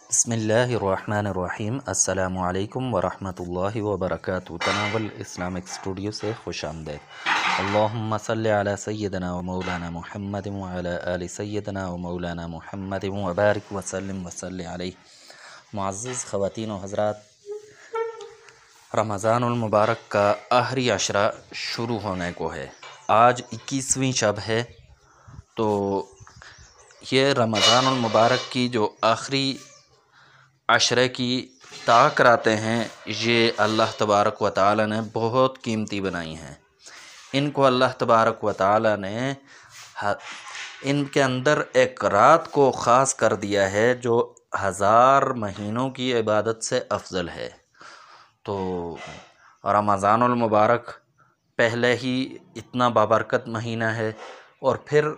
بسم اللہ الرحمن الرحیم۔ السلام علیکم ورحمۃ اللہ وبرکاتہ۔ تناول اسلامک اسٹوڈیو سے خوش آمدید۔ اللہم صلی علی سیدنا و مولانا محمد وعلی آل سیدنا و مولانا محمد وبارک وسلم وصلی علیہ۔ معزز خواتین و حضرات، رمضان المبارک کا آخری عشرہ شروع ہونے کو ہے۔ آج 21ویں شب ہے، تو یہ رمضان المبارک کی جو آخری عشرے کی تاکراتیں ہیں، یہ اللہ تبارک و تعالی نے بہت قیمتی بنائی ہیں۔ ان کو اللہ تبارک و تعالی نے ان کے اندر ایک رات کو خاص کر دیا ہے جو 1000 مہینوں کی عبادت سے افضل ہے۔ تو رمضان المبارک پہلے ہی اتنا بابرکت مہینہ ہے، اور پھر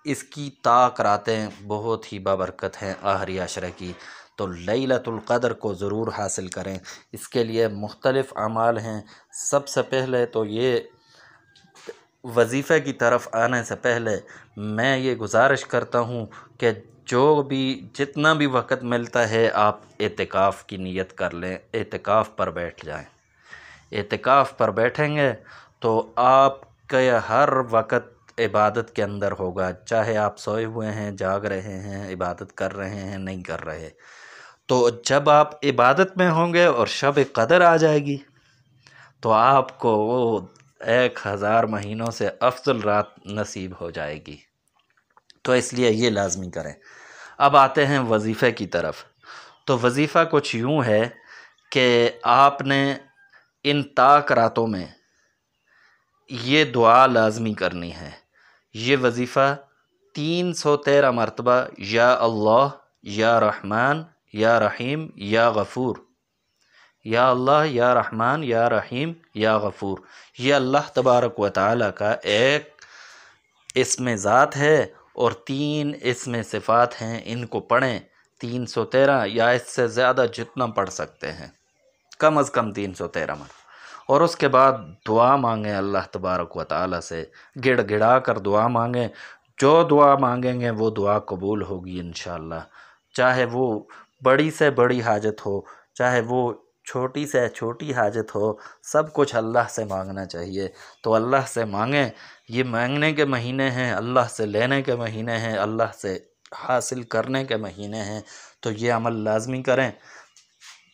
اس کی تاکراتیں بہت ہی بابرکت ہیں آخری عشرے کی۔ تو لیلۃ القدر کو ضرور حاصل کریں۔ اس کے لیے مختلف اعمال ہیں۔ سب سے پہلے تو یہ وظیفے کی طرف آنے سے پہلے میں یہ گزارش کرتا ہوں کہ جتنا بھی وقت ملتا ہے آپ اعتکاف کی نیت کر لیں، اعتکاف پر بیٹھ جائیں۔ اعتکاف پر بیٹھیں گے تو آپ کا ہر وقت عبادت کے اندر ہوگا، چاہے آپ سوئے ہوئے ہیں، جاگ رہے ہیں، عبادت کر رہے ہیں، نہیں کر رہے۔ تو جب آپ عبادت میں ہوں گے اور شب قدر آ جائے گی تو آپ کو وہ 1000 مہینوں سے افضل رات نصیب ہو جائے گی۔ تو اس لیے یہ لازمی کریں۔ اب آتے ہیں وظیفے کی طرف۔ تو وظیفہ کچھ یوں ہے کہ آپ نے ان تاک راتوں میں یہ دعا لازمی کرنی ہے۔ یہ وظیفہ 313 مرتبہ یا اللہ، یا رحمان، یا رحیم، یا غفور، یا اللہ، یا رحمان، یا رحیم، یا غفور، یہ اللہ تبارک و تعالی کا ایک اسم ذات ہے اور 3 اسم صفات ہیں۔ ان کو پڑھیں 313 یا اس سے زیادہ جتنا پڑھ سکتے ہیں، کم از کم 313 مرتبہ۔ اور اس کے بعد دعا مانگیں اللہ تبارک و تعالی سے، گڑ گڑا کر دعا مانگیں۔ جو دعا مانگیں گے وہ دعا قبول ہوگی انشاءاللہ، چاہے وہ بڑی سے بڑی حاجت ہو، چاہے وہ چھوٹی سے چھوٹی حاجت ہو، سب کچھ اللہ سے مانگنا چاہیے۔ تو اللہ سے مانگیں۔ یہ مانگنے کے مہینے ہیں، اللہ سے لینے کے مہینے ہیں، اللہ سے حاصل کرنے کے مہینے ہیں، تو یہ عمل لازمی کریں۔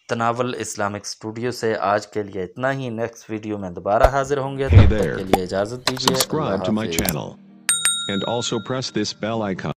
تناول اسلامک اسٹوڈیو سے آج کے لیے اتنا ہی۔ نیکسٹ ویڈیو میں دوبارہ حاضر ہوں گے، تب تک کے لیے اجازت دیجیے۔ اللہ حافظ۔ And also press this bell icon.